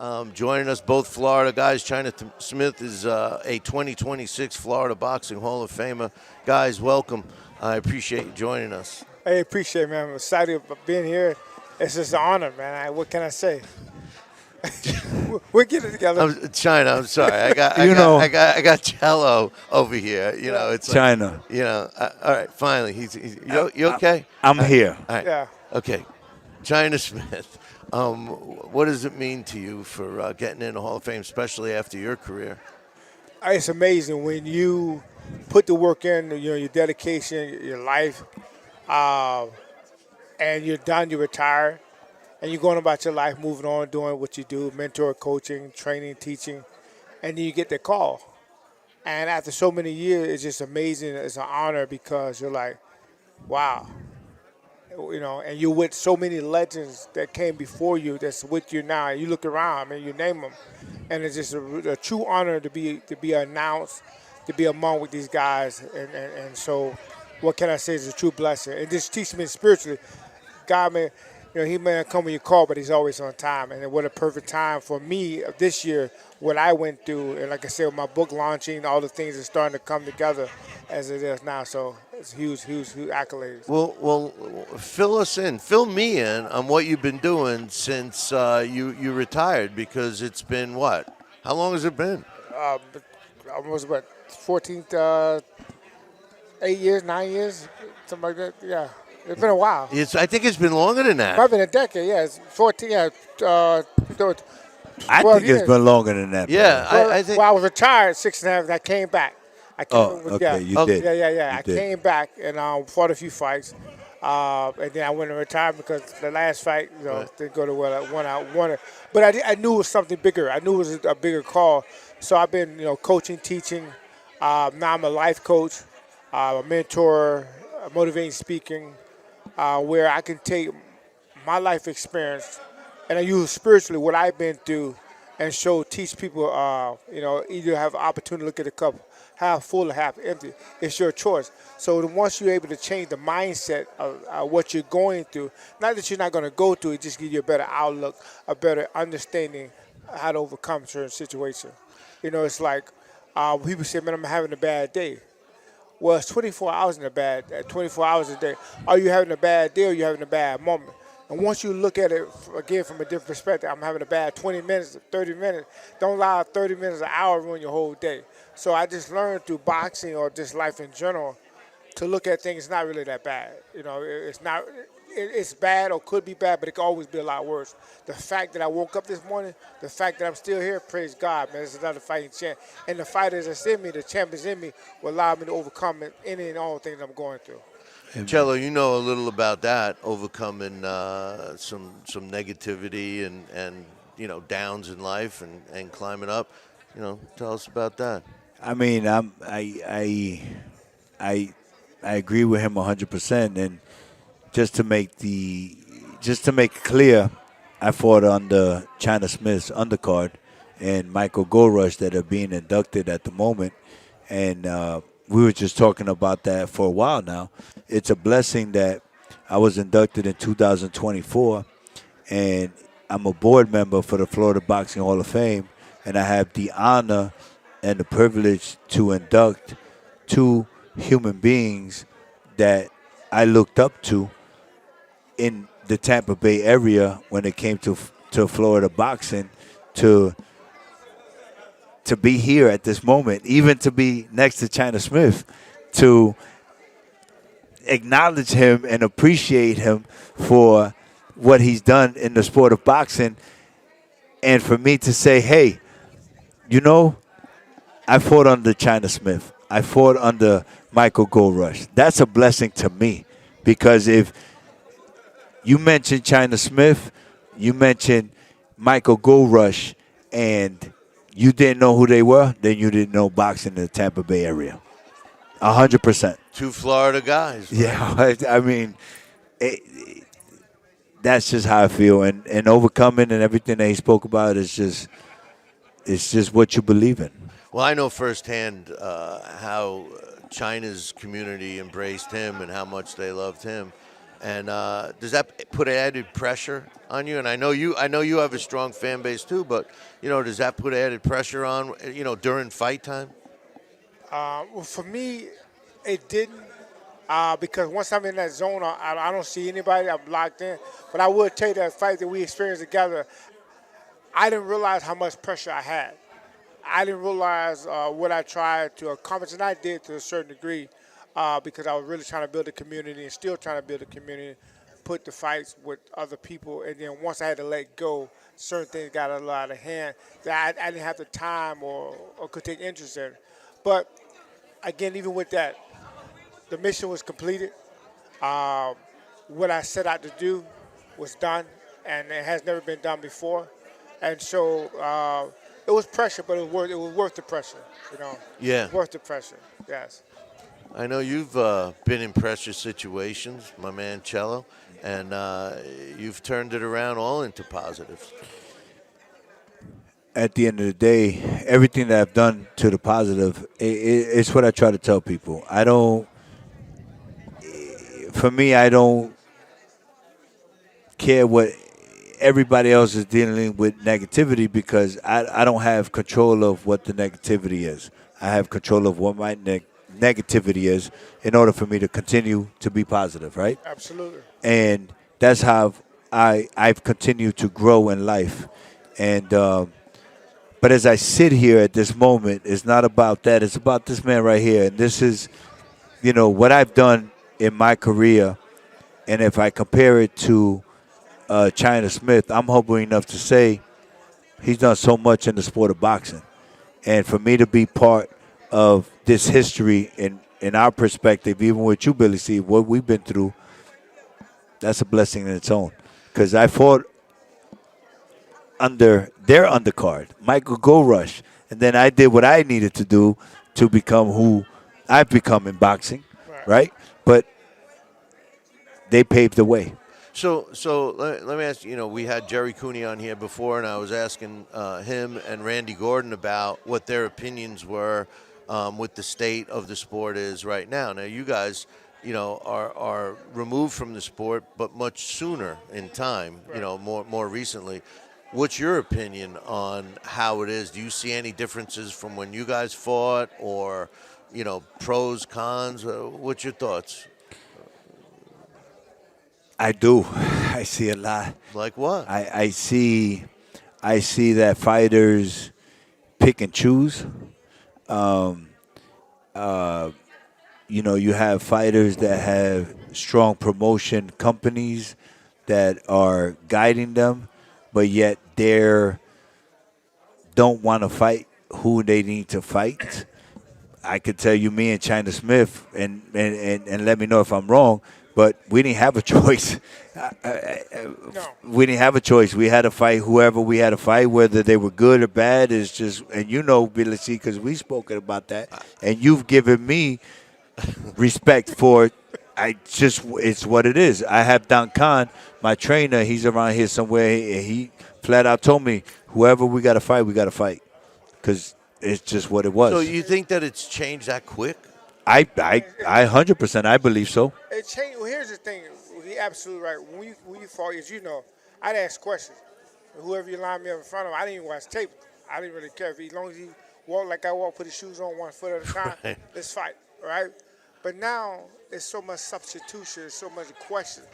Joining us, both Florida guys. China Smith is a 2026 Florida Boxing Hall of Famer. Guys, welcome. I appreciate you joining us. Hey, appreciate it, man. I'm excited about being here. It's just an honor, man. What can I say? We'll get it together. China, I'm sorry. I got Chelo over here. It's like, China. All right, finally, you okay? I'm here. All right. Yeah. Okay, China Smith. What does it mean to you for getting in the Hall of Fame, especially after your career? It's amazing when you put the work in, your dedication, your life, and you're done, you retire, and you're going about your life, moving on, doing what you do, mentor, coaching, training, teaching, and then you get the call. And after so many years, it's just amazing. It's an honor because you're like, wow. And you're with so many legends that came before you that's with you now. You look around, you name them. And it's just a true honor to be announced, to be among with these guys. And so what can I say is a true blessing. And this teaches me spiritually. God, man, he may not come when you call, but he's always on time. And what a perfect time for me this year, what I went through. And like I said, with my book launching, all the things are starting to come together as it is now. So it's huge accolades. Well, fill me in on what you've been doing since you retired, because it's been what? How long has it been? Almost 14, 8 years, 9 years, something like that. Yeah. It's been a while. I think it's been longer than that. Might have been a decade, yeah. It's 14, yeah. I think years. it's been longer than that. Yeah, I think. Well, I was retired 6.5, and I came back. You did. Yeah. I did. came back and fought a few fights. And then I went and retired because the last fight, didn't go to well. I won it. But I knew it was something bigger. I knew it was a bigger call. So I've been, coaching, teaching. Now I'm a life coach, a mentor, motivating speaking, where I can take my life experience and I use spiritually what I've been through and teach people, either have an opportunity to look at the cup half full or half empty. It's your choice. So once you're able to change the mindset of what you're going through, not that you're not going to go through it, just give you a better outlook, a better understanding how to overcome certain situations. It's like people say, man, I'm having a bad day. Well, it's 24 hours 24 hours a day. Are you having a bad day or are you having a bad moment? And once you look at it, again, from a different perspective, I'm having a bad 20 minutes, 30 minutes. Don't allow 30 minutes, an hour ruin your whole day. So I just learned through boxing or just life in general to look at things not really that bad. It's bad or could be bad, but it could always be a lot worse. The fact that I woke up this morning, the fact that I'm still here, praise God, man, it's another fighting chance. And the fighters that's in me, the champions in me, will allow me to overcome any and all things I'm going through. Chelo, you know a little about that, overcoming some negativity and downs in life and climbing up. Tell us about that. I mean, I agree with him 100%. And just to make it clear, I fought under China Smith's undercard and Michael Goldrush that are being inducted at the moment. And we were just talking about that for a while now. It's a blessing that I was inducted in 2024, and I'm a board member for the Florida Boxing Hall of Fame, and I have the honor and the privilege to induct two human beings that I looked up to in the Tampa Bay area when it came to Florida boxing, to be here at this moment, even to be next to China Smith, to acknowledge him and appreciate him for what he's done in the sport of boxing, and for me to say, hey, I fought under China Smith. I fought under Michael Goldrush. That's a blessing to me, because if you mentioned China Smith, you mentioned Michael Goldrush, and you didn't know who they were, then you didn't know boxing in the Tampa Bay area. 100%. Two Florida guys. Right? Yeah, I mean, that's just how I feel. And overcoming and everything that he spoke about is just what you believe in. Well, I know firsthand how China's community embraced him and how much they loved him. And does that put added pressure on you? And I know you have a strong fan base too, but does that put added pressure on during fight time? Well, for me, it didn't. Because once I'm in that zone, I don't see anybody. I'm locked in. But I would tell you that fight that we experienced together, I didn't realize how much pressure I had. I didn't realize what I tried to accomplish, and I did to a certain degree, because I was really trying to build a community and still trying to build a community, put the fights with other people, and then once I had to let go, certain things got a lot out of hand that I didn't have the time or could take interest in. But again, even with that, the mission was completed. What I set out to do was done, and it has never been done before. And so it was pressure, but it was worth the pressure. Yeah. Worth the pressure. Yes. I know you've been in pressure situations, my man Chelo, and you've turned it around all into positives. At the end of the day, everything that I've done to the positive, it's what I try to tell people. For me, I don't care what everybody else is dealing with negativity because I don't have control of what the negativity is. I have control of what my negativity is in order for me to continue to be positive, right? Absolutely. And that's how I've continued to grow in life. And but as I sit here at this moment, it's not about that. It's about this man right here. And this is, what I've done in my career. And if I compare it to China Smith, I'm humble enough to say he's done so much in the sport of boxing. And for me to be part of this history in our perspective, even with you, Billy C, what we've been through, that's a blessing in its own. Because I fought under their undercard, Michael Gorush, and then I did what I needed to do to become who I've become in boxing, right? But they paved the way. So let me ask you. We had Jerry Cooney on here before, and I was asking him and Randy Gordon about what their opinions were with the state of the sport is right now. Now, you guys, are removed from the sport, but much sooner in time. More recently. What's your opinion on how it is? Do you see any differences from when you guys fought, or pros, cons? What's your thoughts? I do. I see a lot. Like what? I see that fighters pick and choose. You have fighters that have strong promotion companies that are guiding them, but yet they don't want to fight who they need to fight. I could tell you, me and China Smith, and let me know if I'm wrong, but we didn't have a choice. No. We didn't have a choice. We had to fight whoever we had to fight, whether they were good or bad. Is just, and Billy C, because we've spoken about that, and you've given me respect for it. It's what it is. I have Don Khan, my trainer. He's around here somewhere. He flat out told me, whoever we got to fight, because it's just what it was. So you think that it's changed that quick? I 100%. I believe so. It changed. Well, here's the thing. He absolutely right. When you fought, as I'd ask questions. Whoever you lined me up in front of, I didn't even watch tape. I didn't really care. As long as he walked like I walk, put his shoes on 1 foot at a time, Right. let's fight, right? But now there's so much substitution, so much question.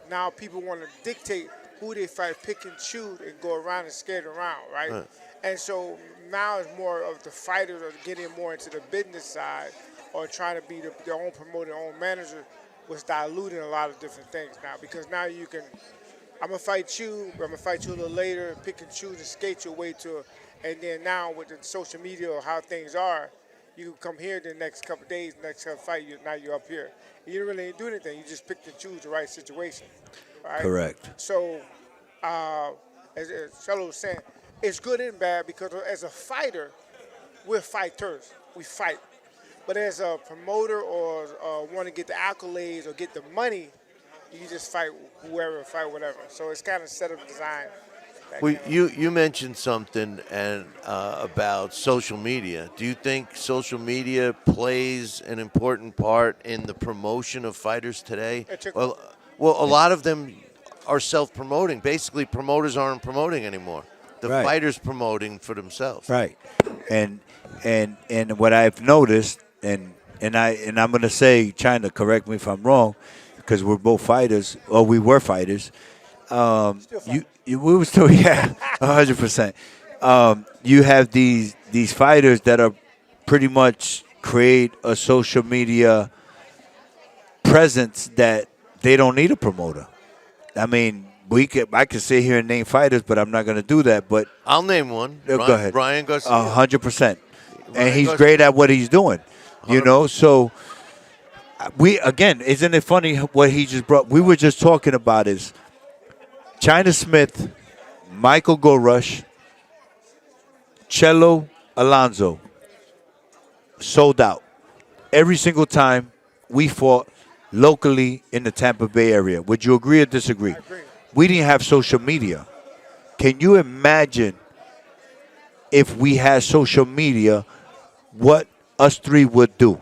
Now people want to dictate who they fight, pick and choose, and go around and skate around, right? And so now it's more of the fighters are getting more into the business side or trying to be their own promoter, their own manager, was diluting a lot of different things now. Because now I'm going to fight you, but I'm going to fight you a little later, pick and choose and skate your way to and then now with the social media or how things are, you can come here the next couple of days, next couple fight, now you're up here. You didn't really do anything. You just picked and choose the right situation. Right? Correct. So, as Chelo was saying, it's good and bad because as a fighter, we're fighters. We fight. But as a promoter or want to get the accolades or get the money, you just fight whoever, fight whatever. So it's kind of set up design. Well, you mentioned something about social media. Do you think social media plays an important part in the promotion of fighters today? Well, a lot of them are self-promoting. Basically, promoters aren't promoting anymore. The Right. fighters promoting for themselves. Right. And and what I've noticed, and I'm gonna say, China, correct me if I'm wrong, because we're both fighters, or we were fighters. We were still, yeah, 100%. You have these fighters that are pretty much create a social media presence that they don't need a promoter. I mean, I could sit here and name fighters, but I'm not going to do that. But I'll name one. go ahead. Ryan Garcia. 100%, and Ryan he's Garcia. great at what he's doing. You know, so isn't it funny what he just brought? We were just talking about is China Smith, Michael Gorush, Chelo, Alonzo, sold out every single time we fought locally in the Tampa Bay area. Would you agree or disagree? I agree. We didn't have social media. Can you imagine if we had social media, what us three would do?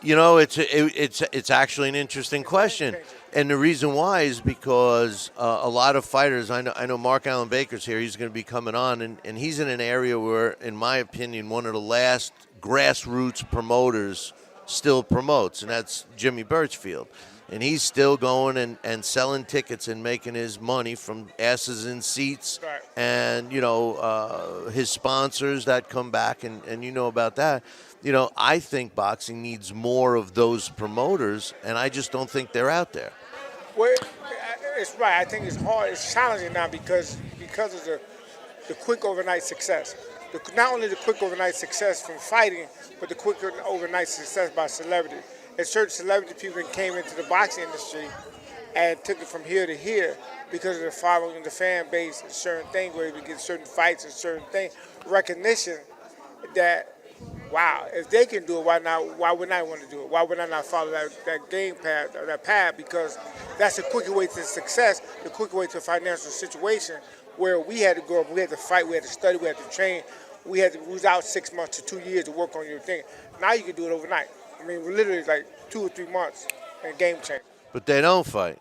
You know, it's actually an interesting question, and the reason why is because a lot of fighters. I know Mark Allen Baker's here. He's going to be coming on, and he's in an area where, in my opinion, one of the last grassroots promoters still promotes, and that's Jimmy Birchfield. And he's still going and selling tickets and making his money from asses in seats, Right. and his sponsors that come back, and you know about that. I think boxing needs more of those promoters, and I just don't think they're out there. Well, it's right. I think it's hard. It's challenging now because of the quick overnight success. Not only the quick overnight success from fighting, but the quick overnight success by celebrity. And certain celebrity people came into the boxing industry and took it from here to here because of the following, the fan base, and certain things where we get certain fights and certain things, recognition that, wow, if they can do it, why not? Why wouldn't I want to do it? Why would I not follow that game path or that path? Because that's the quicker way to success, the quicker way to a financial situation where we had to go up, we had to fight, we had to study, we had to train, we was out 6 months to 2 years to work on your thing. Now you can do it overnight. I mean, we're literally like 2 or 3 months and game change. But they don't fight.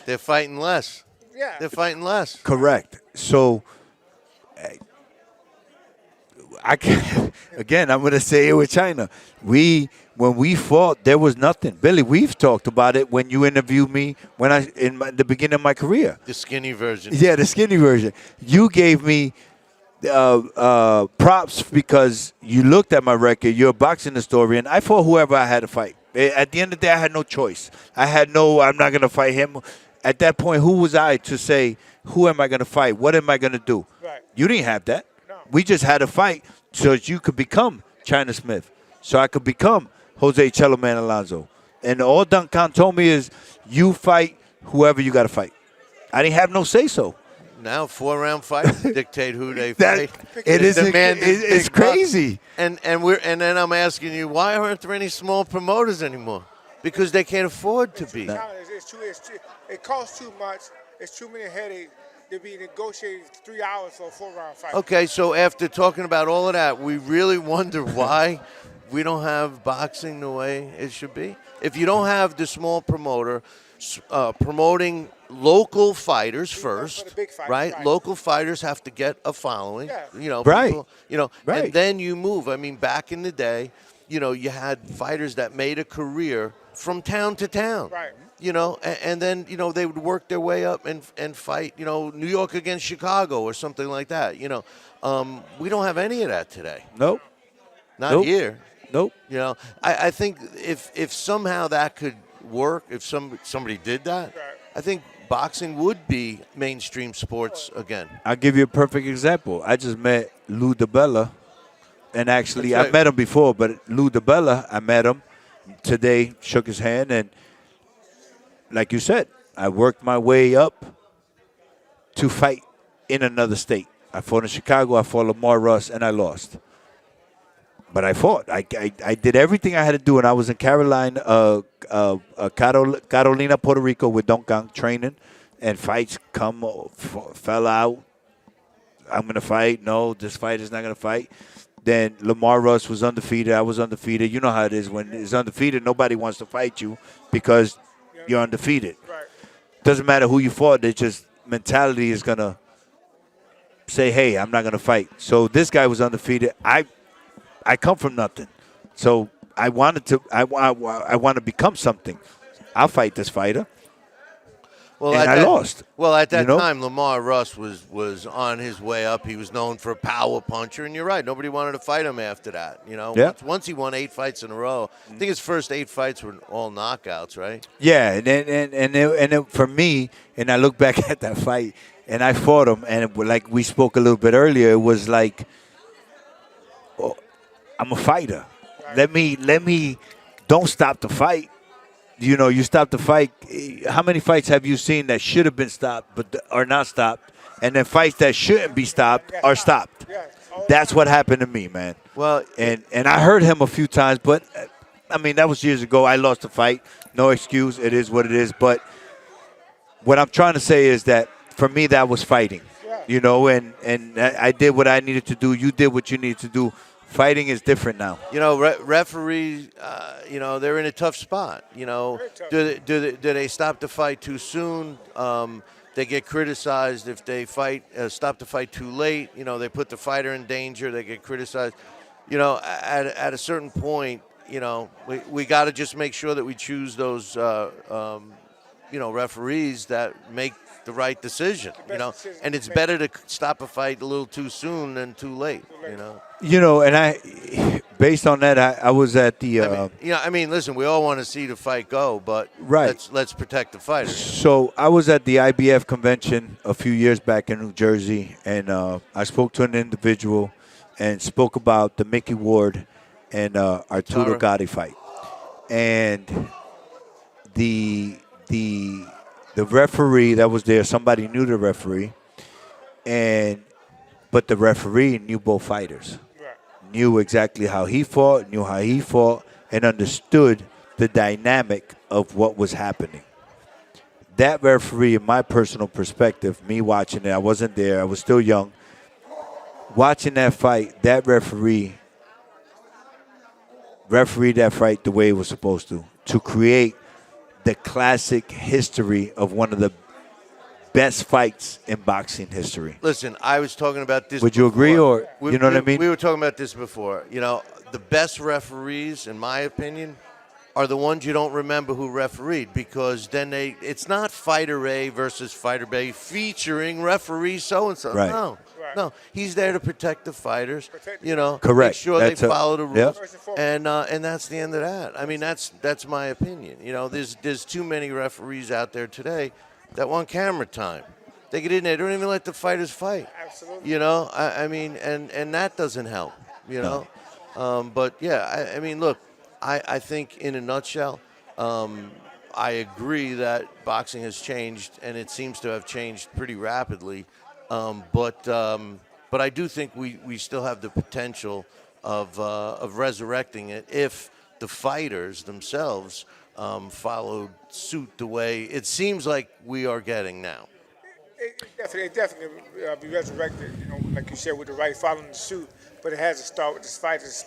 They're fighting less. Yeah. They're fighting less. Correct. So, again, I'm going to say it with China. When we fought, there was nothing. Billy, we've talked about it when you interviewed me the beginning of my career. The skinny version. Yeah, the skinny version. You gave me props because you looked at my record. You're a boxing historian. I fought whoever I had to fight. At the end of the day, I had no choice. I'm not going to fight him. At that point, who was I to say, who am I going to fight? What am I going to do? Right. You didn't have that. No. We just had to fight so that you could become China Smith, so I could become Jose Chelo Man Alonzo. And all Duncan told me is, you fight whoever you got to fight. I didn't have no say-so. Now 4-round fights dictate who they fight. It's crazy. And then I'm asking you, why aren't there any small promoters anymore? Because they can't afford to be. It costs too much. It's too many headaches to be negotiating 3 hours for a 4-round fight. Okay, so after talking about all of that, we really wonder why we don't have boxing the way it should be. If you don't have the small promoter promoting local fighters first, the big fighters, right? right. Local fighters have to get a following, Yeah. Right. People, Right. and then you move. I mean, back in the day, you had fighters that made a career from town to town. Right. And then, they would work their way up and fight, New York against Chicago or something like that. We don't have any of that today. Nope. Not here. Nope. I think if somehow that could work, if somebody did that, Right. I think boxing would be mainstream sports again. I'll give you a perfect example. I just met Lou DiBella, and actually That's right. I've met him before, but Lou DiBella, I met him today, shook his hand, and like you said, I worked my way up to fight in another state. I fought in Chicago, I fought Lamar Russ, and I lost. But I fought. I did everything I had to do, and I was in Carolina, Carolina, Puerto Rico with Duncan training, and fights fell out. I'm going to fight. No, this fight is not going to fight. Then Lamar Russ was undefeated. I was undefeated. You know how it is when it's undefeated. Nobody wants to fight you because you're undefeated. Right. Doesn't matter who you fought. It's just mentality is gonna say, "Hey, I'm not gonna fight." So this guy was undefeated. I come from nothing, so I wanted to. I want to become something. I'll fight this fighter, Well, and I lost. Well, at that you know? time, Lamar Russ was on his way up. He was known for a power puncher, and you're right. Nobody wanted to fight him after that. Yeah. Once he won 8 fights in a row. I think his first 8 fights were all knockouts, right? Yeah, for me, and I look back at that fight, and I fought him, and like we spoke a little bit earlier, it was like, oh, I'm a fighter. Let me, don't stop the fight. You stop the fight. How many fights have you seen that should have been stopped but are not stopped, and then fights that shouldn't be stopped are stopped? That's what happened to me, man. Well, and I heard him a few times, but I mean that was years ago. I lost the fight. No excuse. It is what it is. But what I'm trying to say is that for me that was fighting. And I did what I needed to do. You did what you needed to do. Fighting is different now. Referees, they're in a tough spot. Do they stop the fight too soon? They get criticized if they stop the fight too late. They put the fighter in danger. They get criticized. At a certain point, we got to just make sure that we choose those, referees that make the right decision. And it's better to stop a fight a little too soon than too late. And based on that, I was at the. Listen, we all want to see the fight go, but right. let's protect the fighters. So I was at the IBF convention a few years back in New Jersey, and I spoke to an individual and spoke about the Mickey Ward and Arturo Gatti fight, and the referee that was there, somebody knew the referee, but the referee knew both fighters. Knew exactly how he fought, and understood the dynamic of what was happening. That referee, in my personal perspective, me watching it, I wasn't there, I was still young. Watching that fight, that refereed that fight the way it was supposed to create the classic history of one of the best fights in boxing history. Listen, I was talking about this. Would you agree, or you know what I mean? We were talking about this before. The best referees, in my opinion, are the ones you don't remember who refereed, because then it's not fighter A versus fighter B featuring referee so and so. Right. No, he's there to protect the fighters. Correct. Make sure they follow the rules, yep. and that's the end of that. I mean, that's my opinion. There's too many referees out there today that want camera time. They get in there, they don't even let the fighters fight. Absolutely. And that doesn't help. No. But yeah, look, I think in a nutshell, I agree that boxing has changed, and it seems to have changed pretty rapidly. But I do think we still have the potential of resurrecting it if the fighters themselves followed suit the way it seems like we are getting now. It definitely be resurrected, like you said, with the right following the suit. But it has to start with the fighters,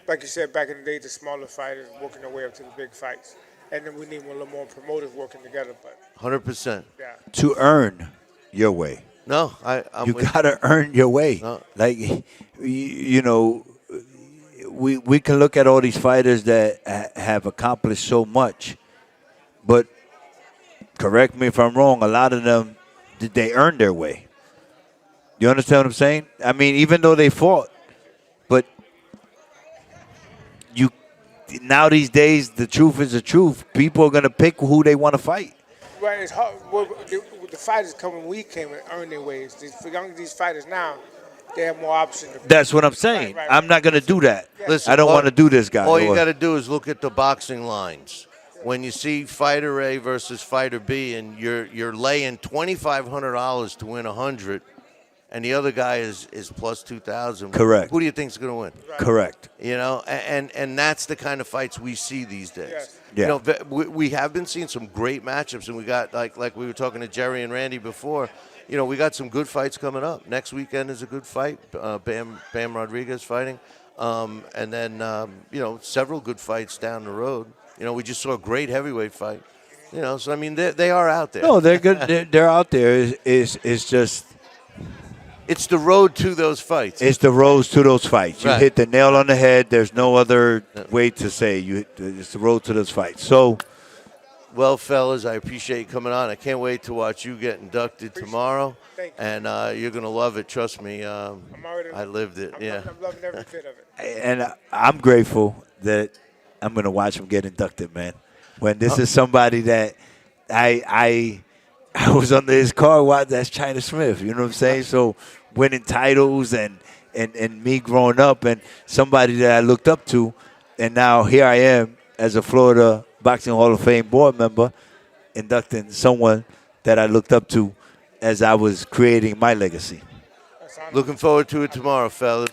like you said, back in the day, the smaller fighters working their way up to the big fights. And then we need a little more promoters working together. But 100%. Yeah. To earn your way. No, you got to earn your way. No. Like, we can look at all these fighters that have accomplished so much, but correct me if I'm wrong, a lot of them, did they earn their way? You understand what I'm saying? I mean, even though they fought, but now these days, the truth is the truth. People are going to pick who they want to fight. Right, it's hard. Well, the fighters coming, we came and earn their ways. These fighters now, they have more options. That's what I'm saying. Right. I'm not going to do that. Yeah. Listen, I don't want to do this, guy. All you got to do is look at the boxing lines. When you see fighter A versus fighter B, and you're laying $2,500 to win 100, and the other guy is plus 2,000. Correct. Who do you think is going to win? Right. Correct. And that's the kind of fights we see these days. Yes. Yeah. We have been seeing some great matchups, and we got like we were talking to Jerry and Randy before. We got some good fights coming up. Next weekend is a good fight. Bam Rodriguez fighting, and then several good fights down the road. We just saw a great heavyweight fight. You know, so I mean, they are out there. No, they're good. They're out there. It's just It's the road to those fights. it's the road to those fights. You Right. hit the nail on the head. There's no other way to say it's the road to those fights. So Well, fellas, I appreciate you coming on. I can't wait to watch you get inducted tomorrow. Thank you. And you're going to love it. Trust me. already- I lived it. Yeah. I'm loving every bit of it. and I'm grateful that I'm gonna watch him get inducted, man. When this is somebody that I was under his car. Wow, that's China Smith. You know what I'm saying? So winning titles and me growing up and somebody that I looked up to, and now here I am as a Florida Boxing Hall of Fame board member, inducting someone that I looked up to as I was creating my legacy. That's awesome. Looking forward to it tomorrow, fellas.